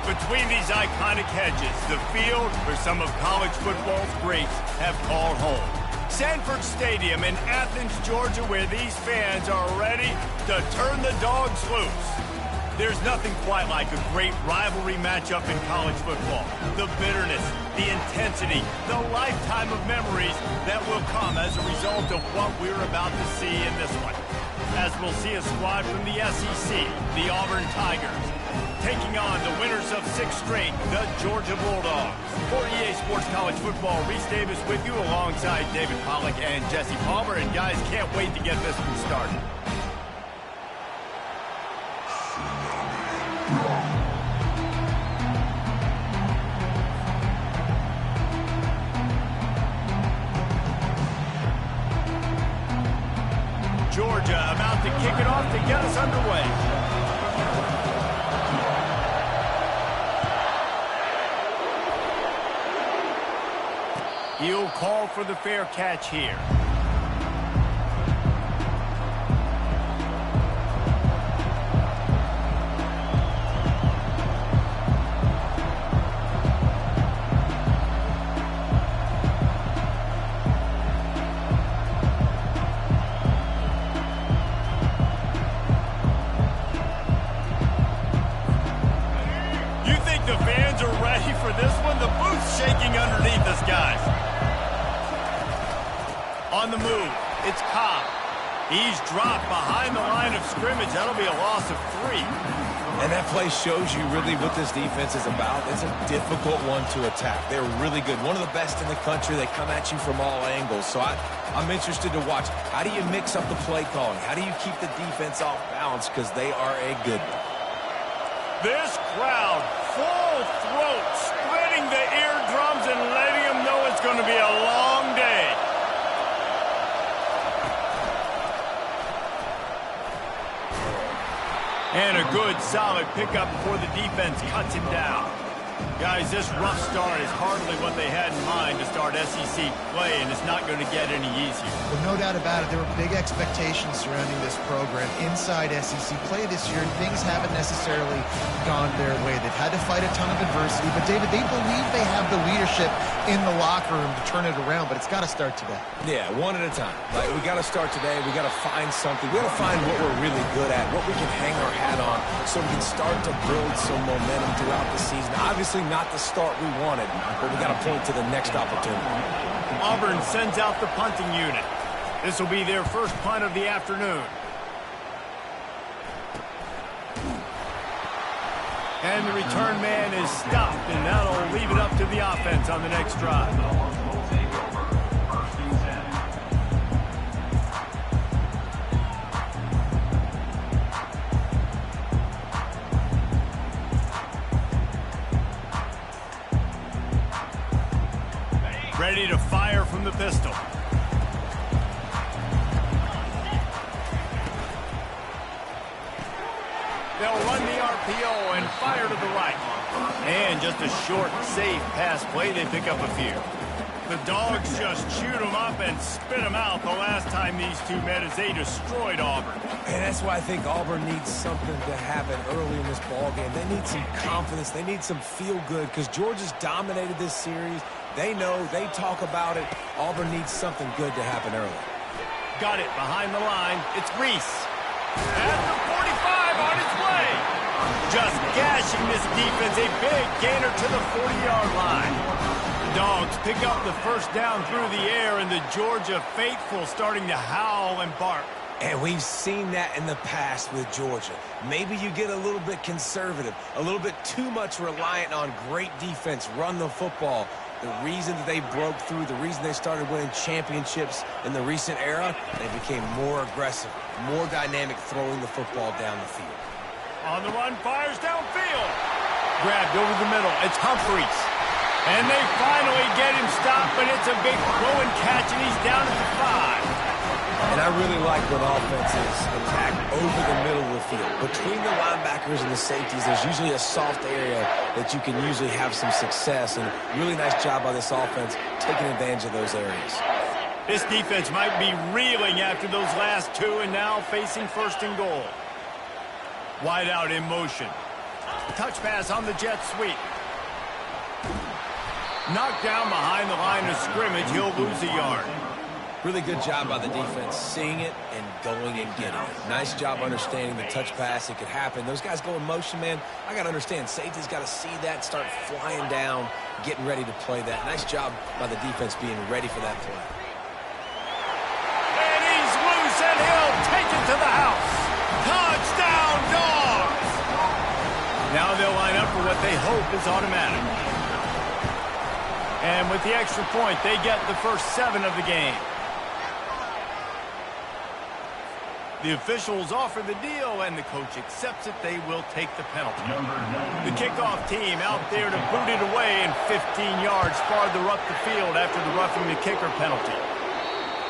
Between these iconic hedges, the field where some of college football's greats have called home. Sanford Stadium in Athens, Georgia, where these fans are ready to turn the dogs loose. There's nothing quite like a great rivalry matchup in college football. The bitterness, the intensity, the lifetime of memories that will come as a result of what we're about to see in this one. As we'll see a squad from the SEC, the Auburn Tigers, taking on the winners of 6 straight, the Georgia Bulldogs. For EA Sports College Football, Reese Davis with you alongside David Pollack and Jesse Palmer. And guys, can't wait to get this one started. Georgia about to kick it off to get us underway. He'll call for the fair catch here. You think the fans are ready for this one? The booth's shaking underneath us, guys. On the move, it's Cobb. He's dropped behind the line of scrimmage. That'll be a loss of 3. And that play shows you really what this defense is about. It's a difficult one to attack. They're really good. One of the best in the country. They come at you from all angles. So I'm interested to watch. How do you mix up the play calling? How do you keep the defense off balance? Because they are a good one. This crowd, full throat, splitting the eardrums and letting them know it's going to be a long day. And a good, solid pickup before the defense cuts him down. Guys, this rough start is hardly what they had in mind to start SEC play, and it's not going to get any easier. Well, no doubt about it. There were big expectations surrounding this program inside SEC play this year, and things haven't necessarily gone their way. They've had to fight a ton of adversity, but, David, they believe they have the leadership in the locker room to turn it around, but it's got to start today. Yeah, one at a time. Like, we got to start today. We got to find something. We got to find what we're really good at, what we can hang our hat on, so we can start to build some momentum throughout the season. Obviously, not the start we wanted, but we got to point to the next opportunity. Auburn sends out the punting unit. This will be their first punt of the afternoon. And the return man is stopped, and that'll leave it up to the offense on the next drive. Ready to fire from the pistol. They'll run the RPO and fire to the right. And just a short, safe pass play. They pick up a few. The Dogs just chewed them up and spit them out the last time these two met as they destroyed Auburn. And that's why I think Auburn needs something to happen early in this ballgame. They need some confidence. They need some feel-good because Georgia's dominated this series. They know, they talk about it. Auburn needs something good to happen early. Got it behind the line. It's Reese. At the 45 on its way. Just gashing this defense. A big gainer to the 40-yard line. The Dogs pick up the first down through the air, and the Georgia faithful starting to howl and bark. And we've seen that in the past with Georgia. Maybe you get a little bit conservative, a little bit too much reliant on great defense, run the football. The reason that they broke through, the reason they started winning championships in the recent era, they became more aggressive, more dynamic throwing the football down the field. On the run, fires downfield. Grabbed over the middle. It's Humphreys. And they finally get him stopped, but it's a big throw and catch, and he's down at the 5. And I really like when offenses attack over the middle of the field. Between the linebackers and the safeties, there's usually a soft area that you can usually have some success. And really nice job by this offense taking advantage of those areas. This defense might be reeling after those last two and now facing 1st and goal. Wide out in motion. Touch pass on the jet sweep. Knocked down behind the line of scrimmage. He'll lose a yard. Really good job by the defense, seeing it and going and getting it. Nice job understanding the touch pass. It could happen. Those guys go in motion, man. I got to understand, safety's got to see that, start flying down, getting ready to play that. Nice job by the defense being ready for that play. And he's loose, and he'll take it to the house. Touchdown, Dogs! Now they'll line up for what they hope is automatic. And with the extra point, they get the first 7 of the game. The officials offer the deal, and the coach accepts it. They will take the penalty. The kickoff team out there to boot it away and 15 yards farther up the field after the roughing the kicker penalty.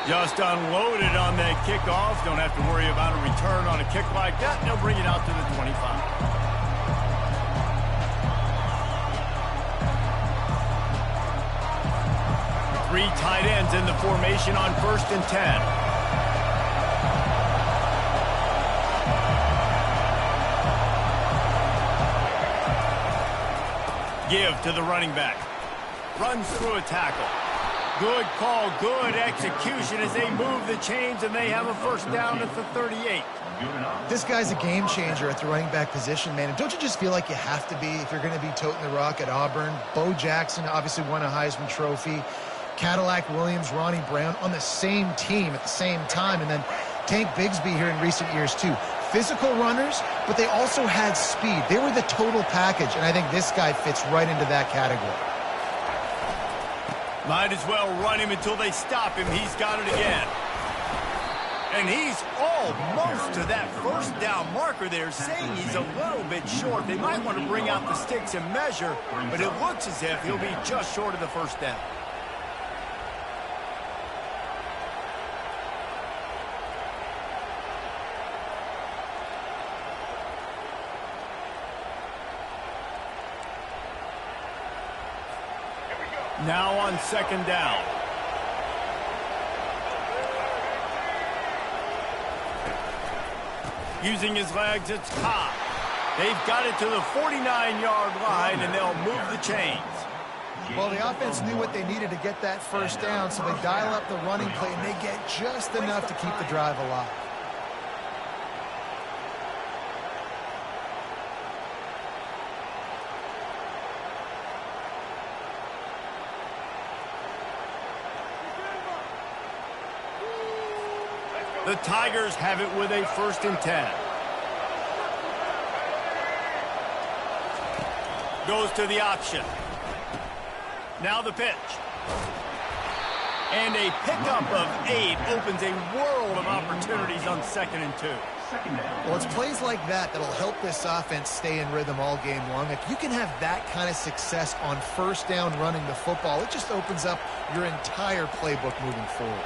Just unloaded on that kickoff. Don't have to worry about a return on a kick like that. They'll bring it out to the 25. 3 tight ends in the formation on 1st and 10. Give to the running back. Runs through a tackle. Good call, good execution as they move the chains, and they have a first down at the 38. This guy's a game changer at the running back position, man. And don't you just feel like you have to be if you're going to be toting the rock at Auburn? Bo Jackson obviously won a Heisman Trophy. Cadillac Williams, Ronnie Brown on the same team at the same time. And then Tank Bigsby here in recent years, too. Physical runners, but they also had speed. They were the total package, and I think this guy fits right into that category. Might as well run him until they stop him. He's got it again. And he's almost to that first down marker there, saying he's a little bit short. They might want to bring out the sticks and measure, but it looks as if he'll be just short of the first down. Now on 2nd down. Using his legs, it's Cobb. They've got it to the 49-yard line, and they'll move the chains. Well, the offense knew what they needed to get that first down, so they dial up the running play, and they get just enough to keep the drive alive. The Tigers have it with a 1st and 10. Goes to the option. Now the pitch. And a pickup of 8 opens a world of opportunities on 2nd and 2. Well, it's plays like that that'll help this offense stay in rhythm all game long. If you can have that kind of success on 1st down running the football, it just opens up your entire playbook moving forward.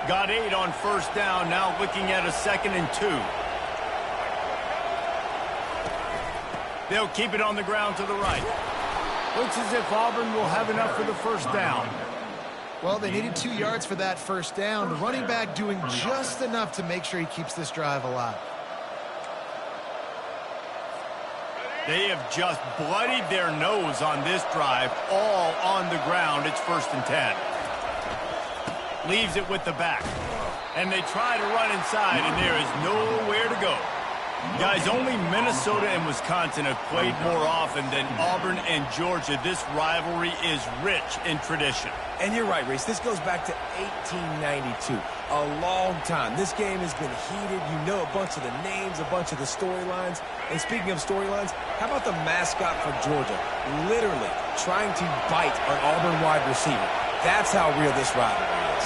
Got 8 on 1st down, now looking at a 2nd and 2. They'll keep it on the ground to the right. Looks as if Auburn will have enough for the first down. Well, they needed 2 yards for that first down. The running back doing just enough to make sure he keeps this drive alive. They have just bloodied their nose on this drive, all on the ground. It's 1st and 10. Leaves it with the back. And they try to run inside, and there is nowhere to go. Guys, only Minnesota and Wisconsin have played more often than Auburn and Georgia. This rivalry is rich in tradition. And you're right, Reese. This goes back to 1892. A long time. This game has been heated. You know a bunch of the names, a bunch of the storylines. And speaking of storylines, how about the mascot for Georgia? Literally trying to bite an Auburn wide receiver. That's how real this rivalry is.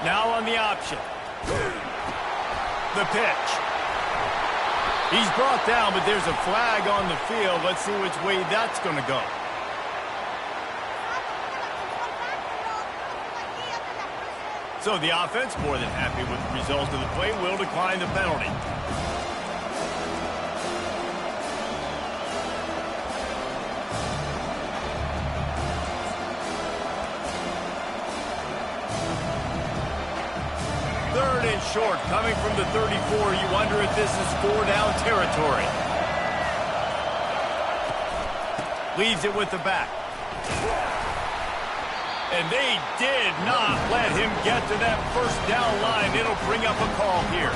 Now on the option. The pitch. He's brought down, but there's a flag on the field. Let's see which way that's going to go. So the offense, more than happy with the result of the play, will decline the penalty. 3rd and short coming from the 34. You wonder if this is 4-down territory. Leaves it with the back. And they did not let him get to that 1st down line. It'll bring up a call here.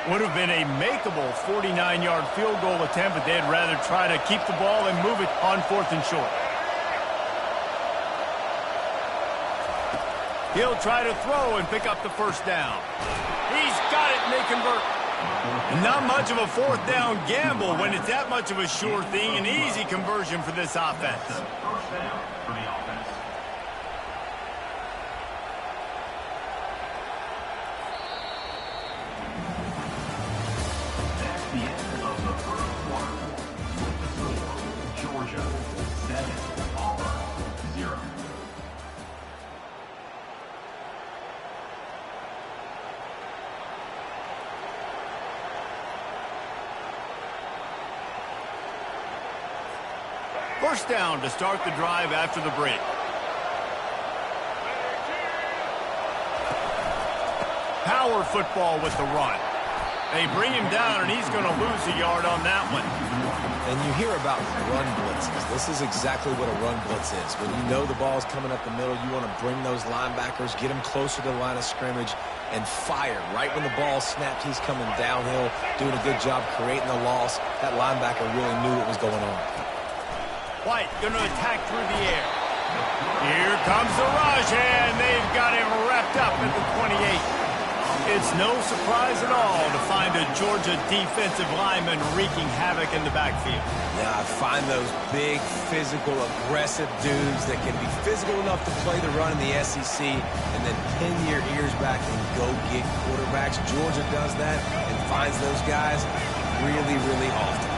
Would have been a makeable 49-yard field goal attempt, but they'd rather try to keep the ball and move it on 4th and short. He'll try to throw and pick up the 1st down. He's got it, and they convert. Not much of a 4th down gamble when it's that much of a sure thing. An easy conversion for this offense. Georgia 7, Auburn 0. First down to start the drive after the break. Power football with the run. They bring him down, and he's going to lose a yard on that one. And you hear about run blitzes. This is exactly what a run blitz is. When you know the ball's coming up the middle, you want to bring those linebackers, get them closer to the line of scrimmage, and fire. Right when the ball snapped, he's coming downhill, doing a good job creating the loss. That linebacker really knew what was going on. White going to attack through the air. Here comes the rush, and they've got him wrapped up at the 28. It's no surprise at all to find a Georgia defensive lineman wreaking havoc in the backfield. Yeah, I find those big, physical, aggressive dudes that can be physical enough to play the run in the SEC and then pin your ears back and go get quarterbacks. Georgia does that and finds those guys really, really often.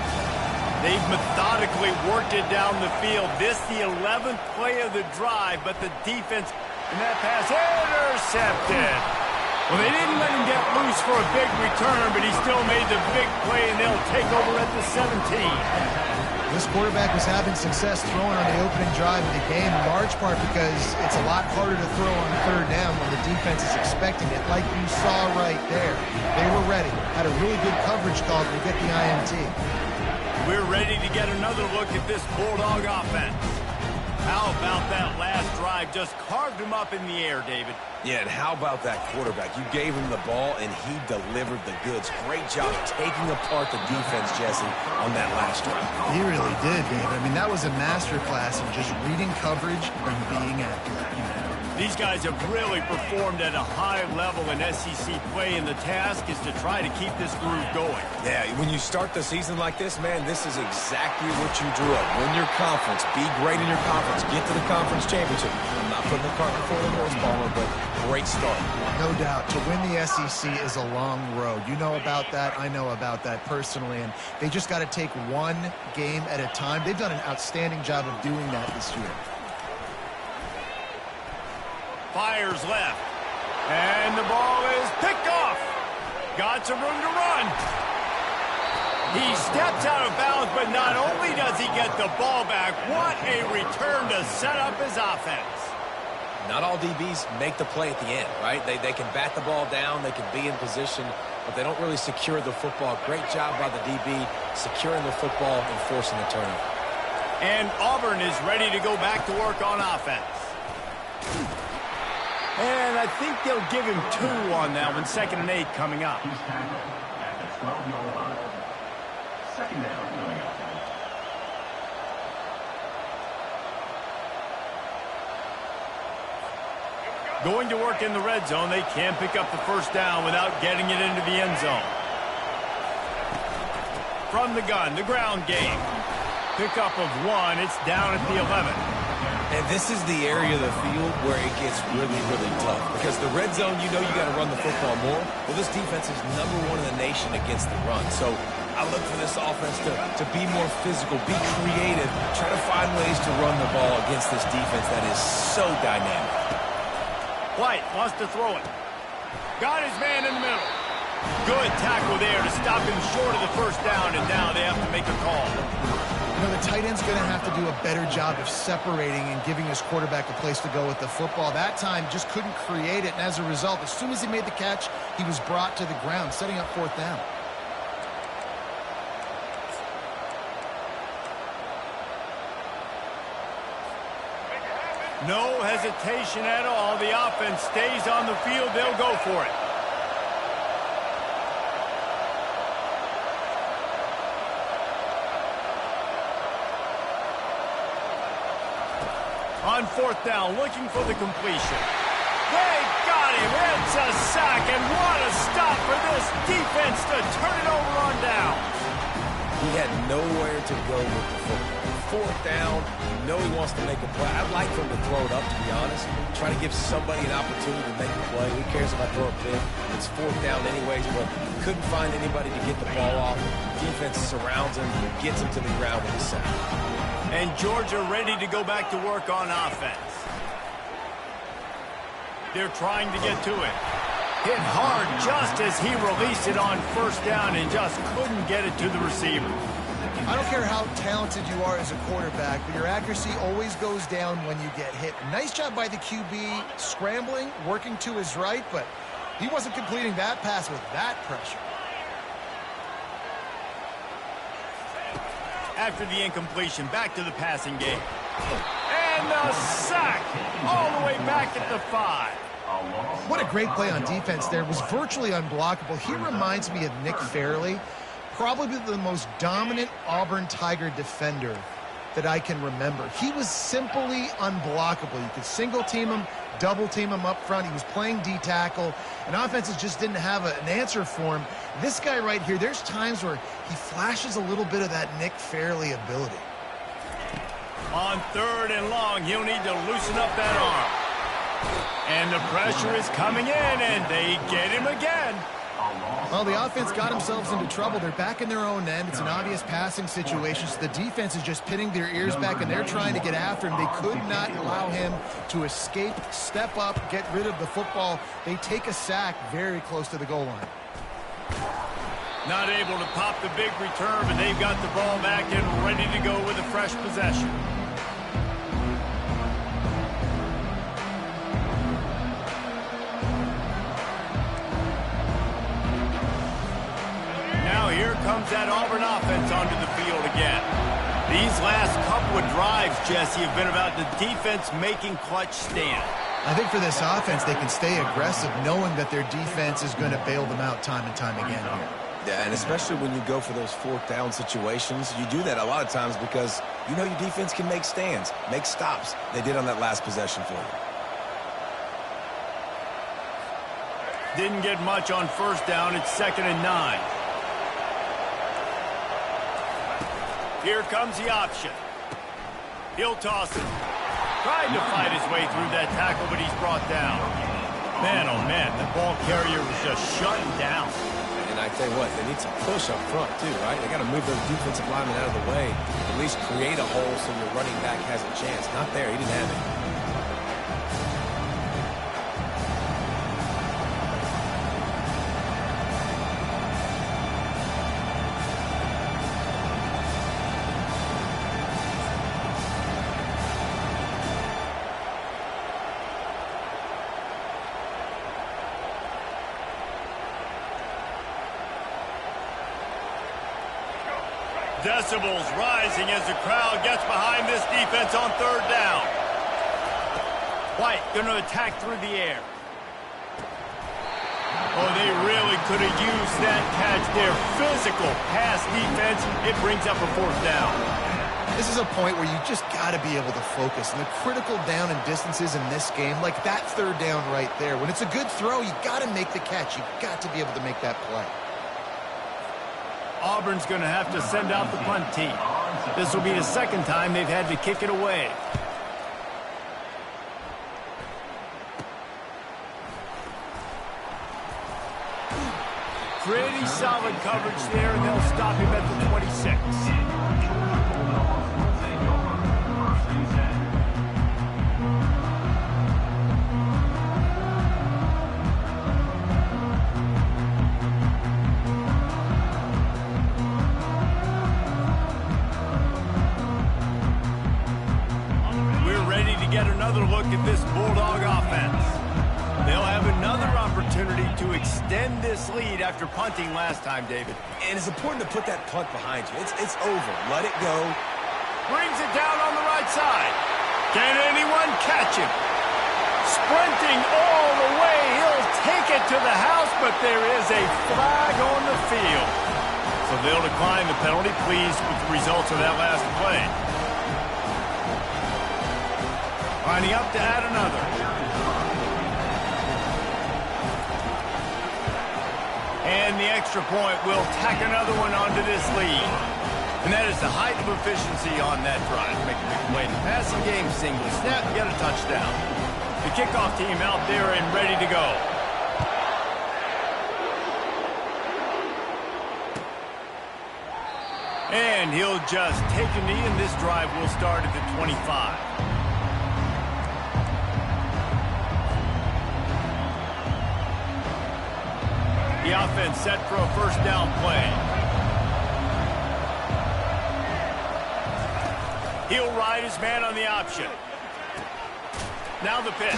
They've methodically worked it down the field. This the 11th play of the drive, but the defense in that pass intercepted. Well, they didn't let him get loose for a big return, but he still made the big play, and they'll take over at the 17. This quarterback was having success throwing on the opening drive of the game, in large part because it's a lot harder to throw on 3rd down when the defense is expecting it, like you saw right there. They were ready, had a really good coverage call to get the INT. We're ready to get another look at this Bulldog offense. How about that last drive? Just carved him up in the air, David. Yeah, and how about that quarterback? You gave him the ball, and he delivered the goods. Great job taking apart the defense, Jesse, on that last drive. He really did, David. I mean, that was a masterclass in just reading coverage and being accurate. These guys have really performed at a high level in SEC play, and the task is to try to keep this groove going. Yeah, when you start the season like this, man, this is exactly what you drew up. Win your conference. Be great in your conference. Get to the conference championship. I'm not putting the cart before the horse, Palmer, but great start. No doubt. To win the SEC is a long road. You know about that. I know about that personally, and they just got to take one game at a time. They've done an outstanding job of doing that this year. Fires left. And the ball is picked off. Got some room to run. He steps out of bounds, but not only does he get the ball back, what a return to set up his offense. Not all DBs make the play at the end, right? They can bat the ball down, they can be in position, but they don't really secure the football. Great job by the DB securing the football and forcing the turnover. And Auburn is ready to go back to work on offense. And I think they'll give him 2 on that one. 2nd and 8 coming up. He's tackled at the 12-yard line. 2nd down coming up. Going to work in the red zone. They can't pick up the 1st down without getting it into the end zone. From the gun, the ground game. Pickup of 1. It's down at the 11. And this is the area of the field where it gets really, really tough. Because the red zone, you know you got to run the football more. Well, this defense is #1 in the nation against the run. So I look for this offense to be more physical, be creative, try to find ways to run the ball against this defense that is so dynamic. White wants to throw it. Got his man in the middle. Good tackle there to stop him short of the first down, and now they have to make a call. You know, the tight end's going to have to do a better job of separating and giving his quarterback a place to go with the football. That time just couldn't create it, and as a result, as soon as he made the catch, he was brought to the ground, setting up fourth down. No hesitation at all. The offense stays on the field. They'll go for it. On fourth down, looking for the completion. They got him. It's a sack, and what a stop for this defense to turn it over on down. He had nowhere to go with the football. Fourth down, you know he wants to make a play. I'd like for him to throw it up, to be honest. Try to give somebody an opportunity to make a play. Who cares if I throw a pick? It's fourth down anyways, but couldn't find anybody to get the ball off. Defense surrounds him, gets him to the ground with a sack. And Georgia ready to go back to work on offense. They're trying to get to it. Hit hard just as he released it on first down and just couldn't get it to the receiver. I don't care how talented you are as a quarterback, but your accuracy always goes down when you get hit. Nice job by the QB scrambling, working to his right, but he wasn't completing that pass with that pressure. After the incompletion, back to the passing game. And the sack all the way back at the 5. What a great play on defense there. It was virtually unblockable. He reminds me of Nick Fairley, probably the most dominant Auburn Tiger defender that I can remember. He was simply unblockable. You could single team him, double team him up front. He was playing D-tackle, and offenses just didn't have an answer for him. This guy right here, there's times where he flashes a little bit of that Nick Fairley ability. On third and long, he'll need to loosen up that arm. And the pressure is coming in, and they get him again. Well, the offense got themselves into trouble. They're back in their own end. It's an obvious passing situation, so the defense is just pinning their ears back, and they're trying to get after him. They could not allow him to escape, step up, get rid of the football. They take a sack very close to the goal line. Not able to pop the big return, but they've got the ball back and ready to go with a fresh possession. Now here comes that Auburn offense onto the field again. These last couple of drives, Jesse, have been about the defense making clutch stand. I think for this offense, they can stay aggressive knowing that their defense is going to bail them out time and time again here. Yeah, and especially when you go for those fourth down situations, you do that a lot of times because you know your defense can make stands, make stops. They did on that last possession for you. Didn't get much on first down. It's 2nd and 9. Here comes the option. He'll toss it. Tried to fight his way through that tackle, but he's brought down. Man, oh man, the ball carrier was just shutting down. And I tell you what, they need some push up front too, right? They got to move those defensive linemen out of the way, at least create a hole so your running back has a chance. Not there, he didn't have it. Decibels rising as the crowd gets behind this defense on third down. White going to attack through the air. Oh, they really could have used that catch there. Physical pass defense. It brings up a fourth down. This is a point where you just got to be able to focus. And the critical down and distances in this game, like that third down right there, when it's a good throw, you got to make the catch. You've got to be able to make that play. Auburn's going to have to send out the punt team. This will be the second time they've had to kick it away. Pretty solid coverage there, and they'll stop him at the 26. at this Bulldog offense. They'll have another opportunity to extend this lead after punting last time, David. And it's important to put that punt behind you. It's over. Let it go. Brings it down on the right side. Can anyone catch him? Sprinting all the way. He'll take it to the house, but there is a flag on the field. So they'll decline the penalty, pleased with the results of that last play. Lining up to add another. And the extra point will tack another one onto this lead. And that is the height of efficiency on that drive. Make a big play in the passing game, single snap, get a touchdown. The kickoff team out there and ready to go. And he'll just take a knee, and this drive will start at the 25. The offense set for a first down play. He'll ride his man on the option. Now the pitch.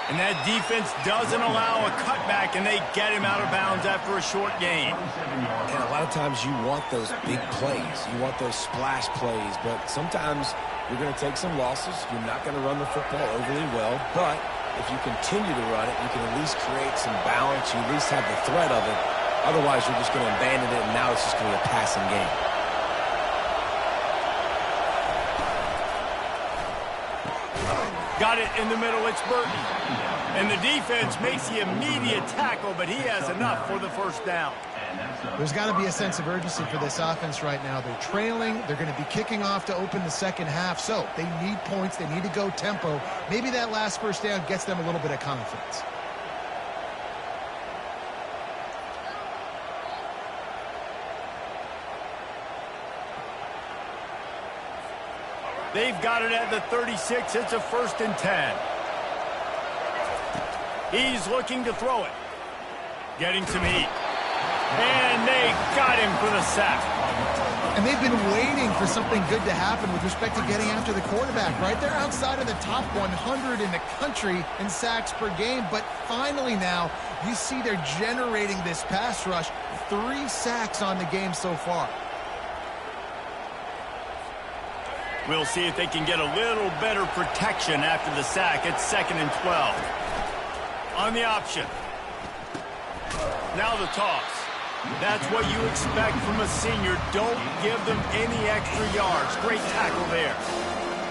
And that defense doesn't allow a cutback, and they get him out of bounds after a short gain. And a lot of times you want those big plays. You want those splash plays, but sometimes you're going to take some losses. You're not going to run the football overly well, but if you continue to run it, you can at least create some balance. You at least have the threat of it. Otherwise, you're just going to abandon it, and now it's just going to be a passing game. Got it in the middle. It's Burton. And the defense makes the immediate tackle, but he has enough for the first down. There's got to be a sense of urgency for this offense right now. They're trailing. They're going to be kicking off to open the second half. So they need points. They need to go tempo. Maybe that last first down gets them a little bit of confidence. They've got it at the 36. It's a 1st and 10. He's looking to throw it. Getting some heat. And they got him for the sack. And they've been waiting for something good to happen with respect to getting after the quarterback, right? They're outside of the top 100 in the country in sacks per game, but finally now you see they're generating this pass rush. 3 sacks on the game so far. We'll see if they can get a little better protection after the sack. It's 2nd and 12. On the option. Now the toss. That's what you expect from a senior. Don't give them any extra yards. Great tackle there.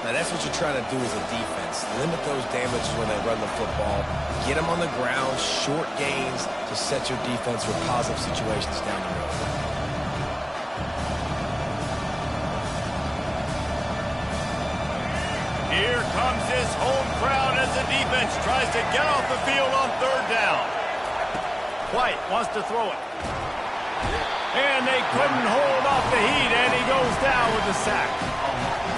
Now that's what you're trying to do as a defense. Limit those damages when they run the football. Get them on the ground, short gains to set your defense for positive situations down the road. Here comes this home crowd as the defense tries to get off the field on 3rd down. White wants to throw it. And they couldn't hold off the heat, and he goes down with a sack.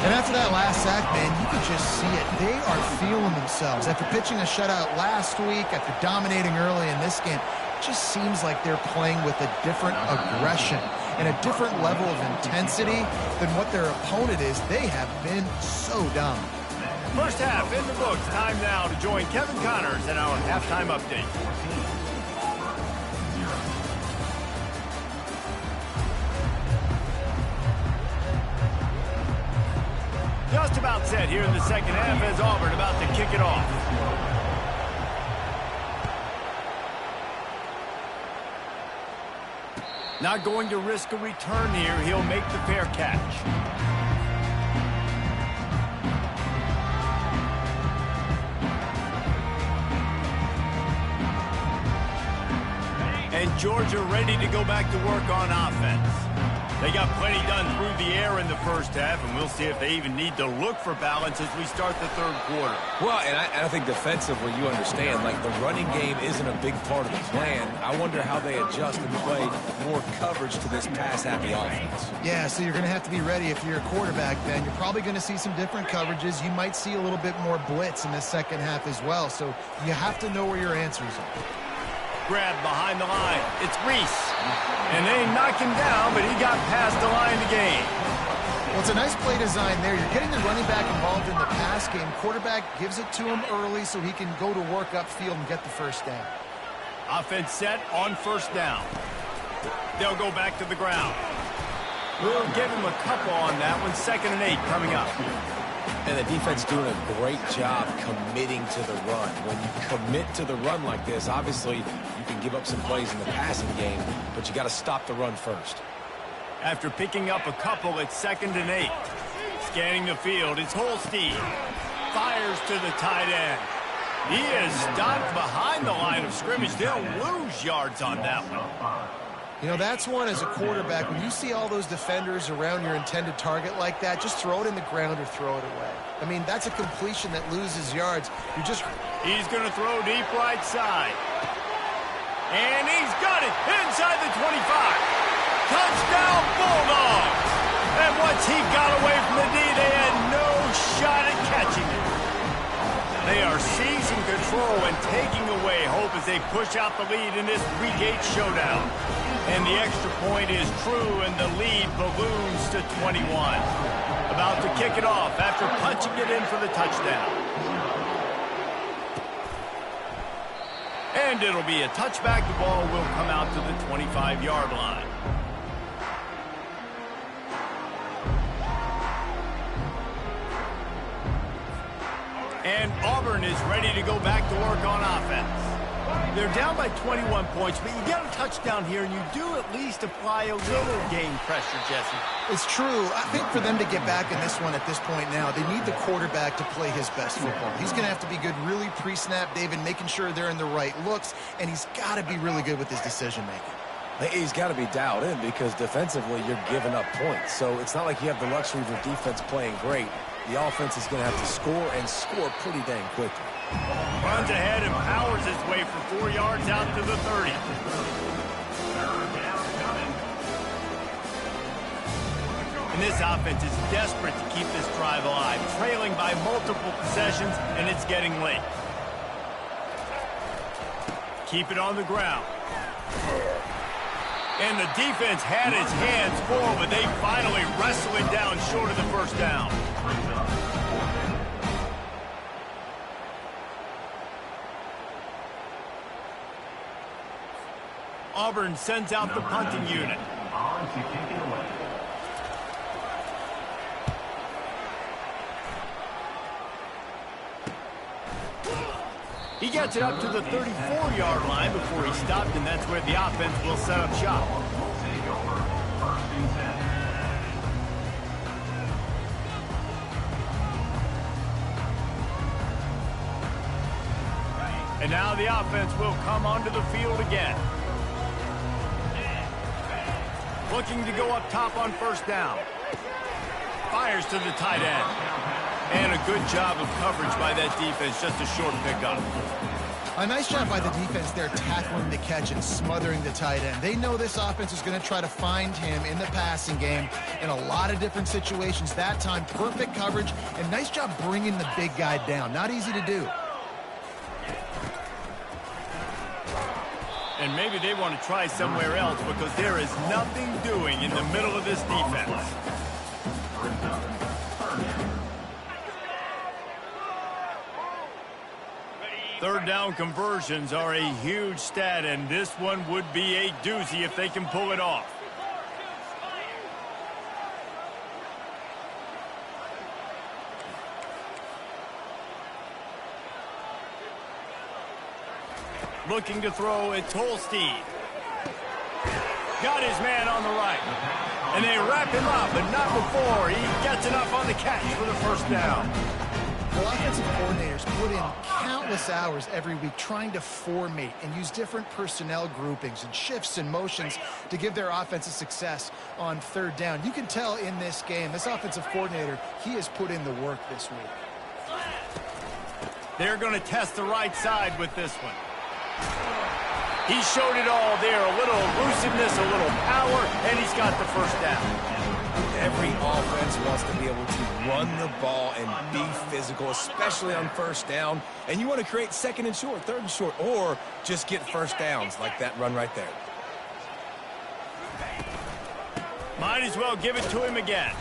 And after that last sack, man, you could just see it. They are feeling themselves. After pitching a shutout last week, after dominating early in this game, it just seems like they're playing with a different aggression and a different level of intensity than what their opponent is. They have been so dominant. First half in the books. Time now to join Kevin Connors in our halftime update. Just about set here in the second half as Auburn about to kick it off. Not going to risk a return here. He'll make the fair catch. And Georgia ready to go back to work on offense. They got plenty done through the air in the first half, and we'll see if they even need to look for balance as we start the 3rd quarter. Well, and I think defensively, you understand, like the running game isn't a big part of the plan. I wonder how they adjust and play more coverage to this pass-happy offense. Yeah, so you're going to have to be ready if you're a quarterback, Ben. You're probably going to see some different coverages. You might see a little bit more blitz in the second half as well, so you have to know where your answers are. Grab behind the line. It's Reese. And they knock him down, but he got past the line to gain. Well, it's a nice play design there. You're getting the running back involved in the pass game. Quarterback gives it to him early so he can go to work upfield and get the first down. Offense set on first down. They'll go back to the ground. We'll give him a couple on that one. 2nd and 8 coming up. And the defense doing a great job committing to the run. When you commit to the run like this, obviously you can give up some plays in the passing game, but you got to stop the run first. After picking up a couple, it's 2nd and 8. Scanning the field, it's Holstein. Fires to the tight end. He is stopped behind the line of scrimmage. They'll lose yards on that one. You know, that's one as a quarterback. When you see all those defenders around your intended target like that, just throw it in the ground or throw it away. I mean, that's a completion that loses yards. He's going to throw deep right side. And he's got it inside the 25. Touchdown, Bulldogs! And once he got away from the D, they had no shot at catching it. They are seizing control and taking away hope as they push out the lead in this Week 8 showdown. And the extra point is true, and the lead balloons to 21. About to kick it off after punching it in for the touchdown. And it'll be a touchback. The ball will come out to the 25-yard line. And Auburn is ready to go back to work on offense. They're down by 21 points, but you get a touchdown here, and you do at least apply a little game pressure, Jesse. It's true. I think for them to get back in this one at this point now, they need the quarterback to play his best football. He's going to have to be good really pre-snap, David, making sure they're in the right looks, and he's got to be really good with his decision-making. He's got to be dialed in because defensively you're giving up points. So it's not like you have the luxury of your defense playing great. The offense is going to have to score and score pretty dang quickly. Runs ahead and powers his way for 4 yards out to the 30. And this offense is desperate to keep this drive alive, trailing by multiple possessions, and it's getting late. Keep it on the ground. And the defense had its hands full, but they finally wrestle it down short of the first down. Auburn sends out the punting unit. He gets it up to the 34-yard line before he stopped, and that's where the offense will set up shop. And now the offense will come onto the field again. Looking to go up top on first down. Fires to the tight end. And a good job of coverage by that defense, just a short pickup. A nice job by the defense there, tackling the catch and smothering the tight end. They know this offense is going to try to find him in the passing game in a lot of different situations. That time, perfect coverage, and nice job bringing the big guy down. Not easy to do. And maybe they want to try somewhere else because there is nothing doing in the middle of this defense. Third down conversions are a huge stat, and this one would be a doozy if they can pull it off. Looking to throw, it's Holstein. Got his man on the right. And they wrap him up, but not before he gets enough on the catch for the first down. Well, offensive coordinators put in countless hours every week trying to formate and use different personnel groupings and shifts and motions to give their offensive success on third down. You can tell in this game, this offensive coordinator, he has put in the work this week. They're going to test the right side with this one. He showed it all there, a little elusiveness, a little power, and he's got the first down. Every offense wants to be able to run the ball and be physical, especially on first down. And you want to create second and short, third and short, or just get first downs like that run right there. Might as well give it to him again.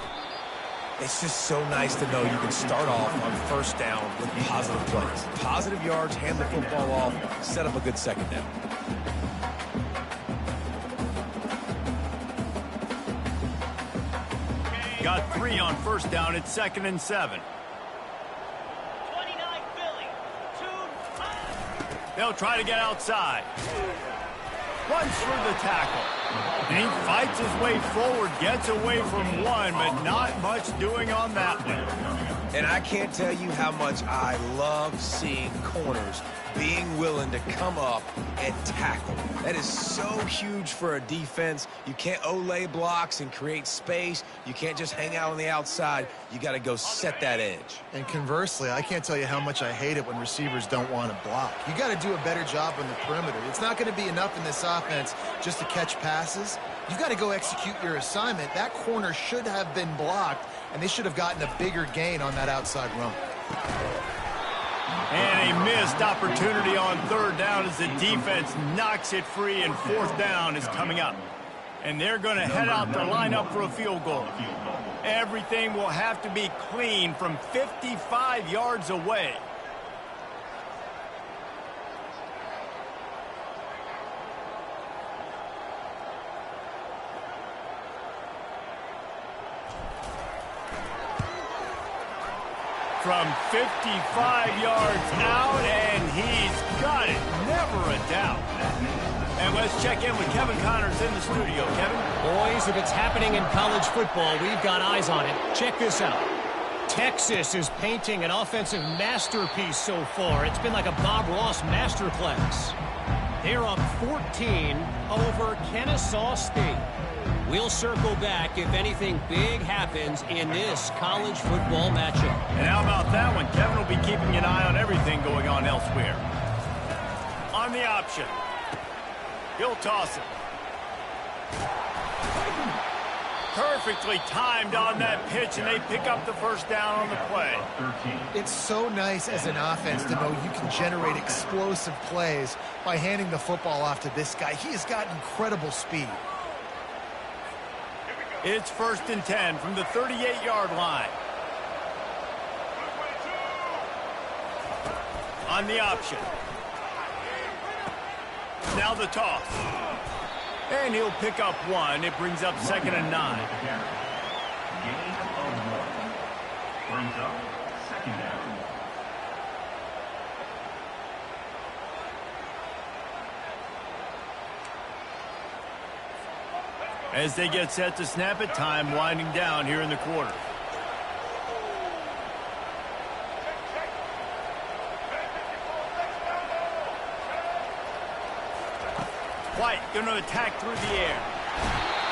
It's just so nice to know you can start off on first down with positive plays. Positive yards, hand the football off, set up a good second down. Got 3 on first down. It's 2nd and 7. 29 Philly. 2-5. They'll try to get outside. Runs through the tackle. And he fights his way forward, gets away from one, but not much doing on that one. And I can't tell you how much I love seeing corners being willing to come up and tackle. That is so huge for a defense. You can't olay blocks and create space. You can't just hang out on the outside. You got to go set that edge. And conversely, I can't tell you how much I hate it when receivers don't want to block. You got to do a better job on the perimeter. It's not going to be enough in this offense just to catch passes. You've got to go execute your assignment. That corner should have been blocked, and they should have gotten a bigger gain on that outside run. And a missed opportunity on 3rd down as the defense knocks it free, and 4th down is coming up. And they're going to head out to line up for a field goal. Everything will have to be clean from 55 yards away. From 55 yards out, and he's got it. Never a doubt. And let's check in with Kevin Connors in the studio. Kevin? Boys, if it's happening in college football, we've got eyes on it. Check this out. Texas is painting an offensive masterpiece so far. It's been like a Bob Ross masterclass. They're up 14 over Kennesaw State. We'll circle back if anything big happens in this college football matchup. And how about that one? Kevin will be keeping an eye on everything going on elsewhere. On the option. He'll toss it. Perfectly timed on that pitch, and they pick up the first down on the play. It's so nice as an offense to know you can generate explosive plays by handing the football off to this guy. He has got incredible speed. It's 1st and 10 from the 38-yard line. On the option. Now the toss. And he'll pick up 1. It brings up 2nd and 9. Gain of 1. Brings up 2nd down. As they get set to snap it, time winding down here in the quarter. White going to attack through the air.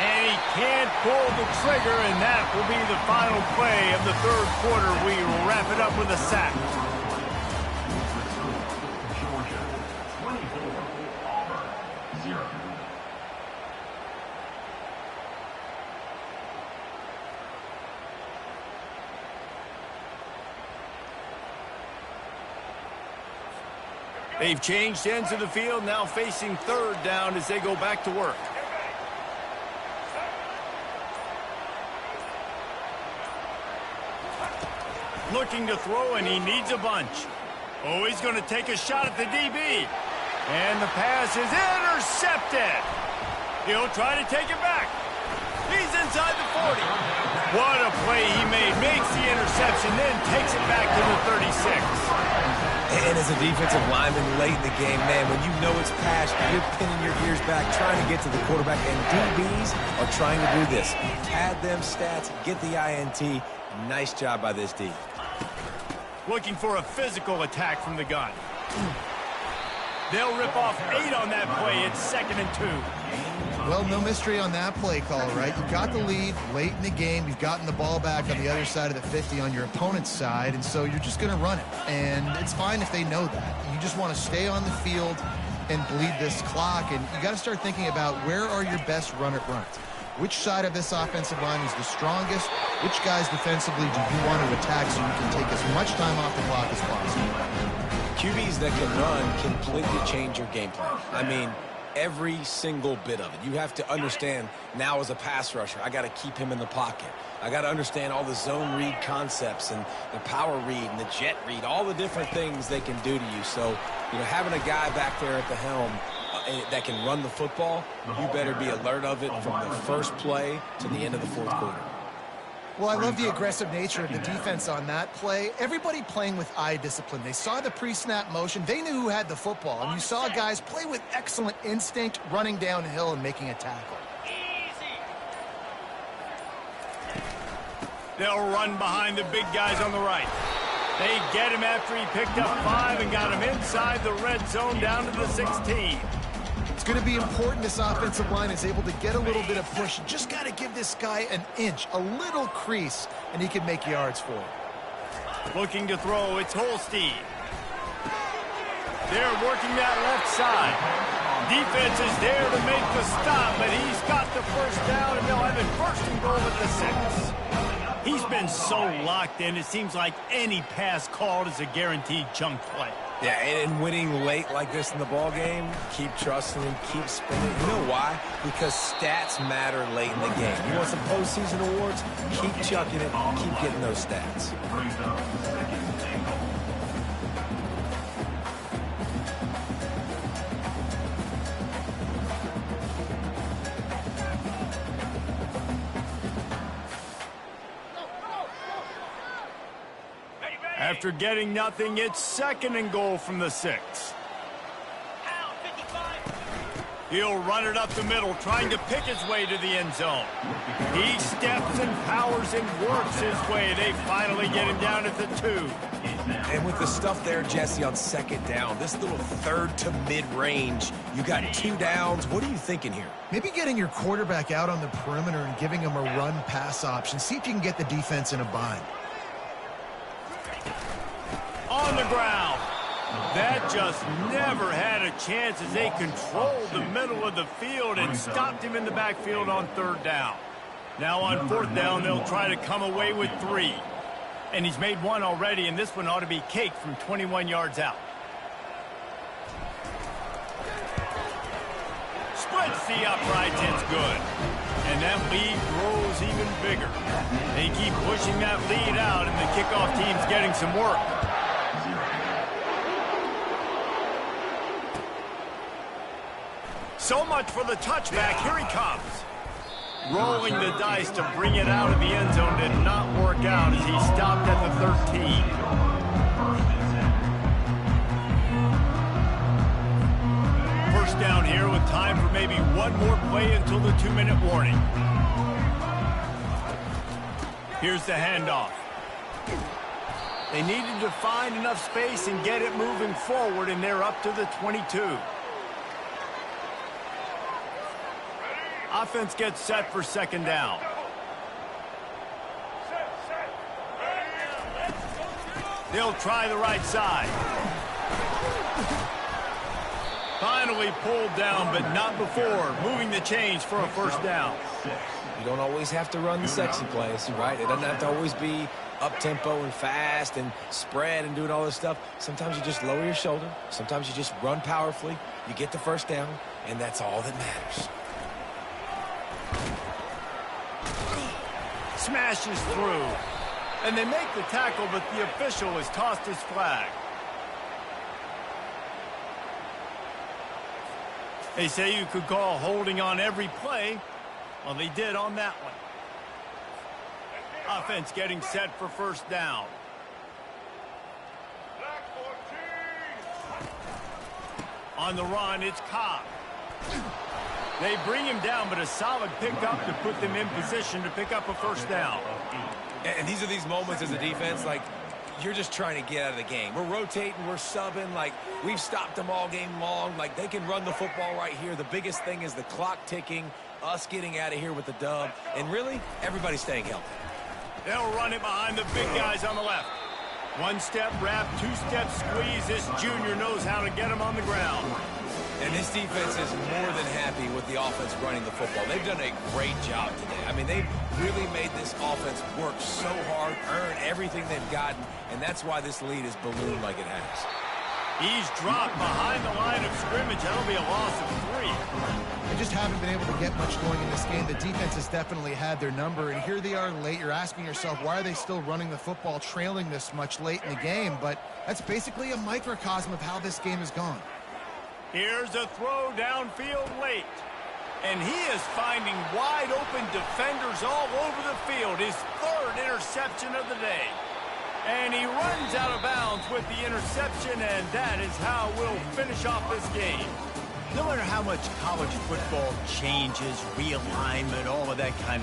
And he can't pull the trigger, and that will be the final play of the 3rd quarter. We will wrap it up with a sack. Georgia, 24. Auburn, 0. They've changed ends of the field, now facing 3rd down as they go back to work. Looking to throw, and he needs a bunch. Oh, he's going to take a shot at the DB. And the pass is intercepted. He'll try to take it back. He's inside the 40. What a play he made. Makes the interception, then takes it back to the 36. And as a defensive lineman late in the game, man, when you know it's past, you're pinning your ears back, trying to get to the quarterback, and DBs are trying to do this. Pad them stats, get the INT. Nice job by this D. Looking for a physical attack from the gun. They'll rip off 8 on that play. It's 2nd and 2. Well, no mystery on that play call, right? You got the lead late in the game. You've gotten the ball back on the other side of the 50 on your opponent's side, and so you're just going to run it. And it's fine if they know that. You just want to stay on the field and bleed this clock, and you got to start thinking about where are your best runs. Which side of this offensive line is the strongest? Which guys defensively do you want to attack so you can take as much time off the clock as possible? QBs that can run completely change your game plan. I mean, every single bit of it. You have to understand now as a pass rusher, I got to keep him in the pocket. I got to understand all the zone read concepts and the power read and the jet read, all the different things they can do to you. So, you know, having a guy back there at the helm that can run the football, you better be alert of it from the first play to the end of the fourth quarter. Well, I love the aggressive nature of the defense on that play. Everybody playing with eye discipline. They saw the pre-snap motion. They knew who had the football. And you saw guys play with excellent instinct, running downhill and making a tackle. They'll run behind the big guys on the right. They get him after he picked up 5 and got him inside the red zone down to the 16. It's going to be important this offensive line is able to get a little bit of push. You just got to give this guy an inch, a little crease, and he can make yards for it. Looking to throw, it's Holstein. They're working that left side. Defense is there to make the stop, but he's got the first down, and they'll have it first and goal at the 6. He's been so locked in, it seems like any pass called is a guaranteed chunk play. Yeah, and winning late like this in the ball game, keep trusting him, keep spinning. You know why? Because stats matter late in the game. You want some postseason awards? Keep chucking it, keep getting those stats. After getting nothing, it's second and goal from the 6. He'll run it up the middle, trying to pick his way to the end zone. He steps and powers and works his way. They finally get him down at the 2. And with the stuff there, Jesse, on second down, this little third to mid-range, you got 2 downs. What are you thinking here? Maybe getting your quarterback out on the perimeter and giving him a run-pass option. See if you can get the defense in a bind. On the ground. That just never had a chance as they controlled the middle of the field and stopped him in the backfield on 3rd down. Now on 4th down, they'll try to come away with 3. And he's made 1 already, and this one ought to be cake from 21 yards out. Splits the uprights, it's good. And that lead grows even bigger. They keep pushing that lead out, and the kickoff team's getting some work. So much for the touchback. Here he comes. Rolling the dice to bring it out of the end zone did not work out as he stopped at the 13. First down here with time for maybe one more play until the 2-minute warning. Here's the handoff. They needed to find enough space and get it moving forward, and they're up to the 22. Offense gets set for second down. They'll try the right side. Finally pulled down, but not before. Moving the chains for a first down. You don't always have to run the sexy plays, right? It doesn't have to always be up-tempo and fast and spread and doing all this stuff. Sometimes you just lower your shoulder. Sometimes you just run powerfully. You get the first down, and that's all that matters. Smashes through. And they make the tackle, but the official has tossed his flag. They say you could call holding on every play. Well, they did on that one. Offense getting set for first down. On the run, it's Cobb. They bring him down, but a solid pickup to put them in position to pick up a first down. And these are these moments as a defense, like, you're just trying to get out of the game. We're rotating, we're subbing, like, we've stopped them all game long. Like, they can run the football right here. The biggest thing is the clock ticking, us getting out of here with the dub, and really, everybody staying healthy. They'll run it behind the big guys on the left. One-step wrap, two-step squeeze. This junior knows how to get him on the ground. And this defense is more than happy with the offense running the football. They've done a great job today. I mean, they've really made this offense work so hard, earn everything they've gotten, and that's why this lead is ballooned like it has. He's dropped behind the line of scrimmage. That'll be a loss of 3. They just haven't been able to get much going in this game. The defense has definitely had their number, and here they are late. You're asking yourself, why are they still running the football, trailing this much late in the game? But that's basically a microcosm of how this game has gone. Here's a throw downfield late. And he is finding wide open defenders all over the field. His third interception of the day. And he runs out of bounds with the interception, and that is how we'll finish off this game. No matter how much college football changes, realignment, all of that kind of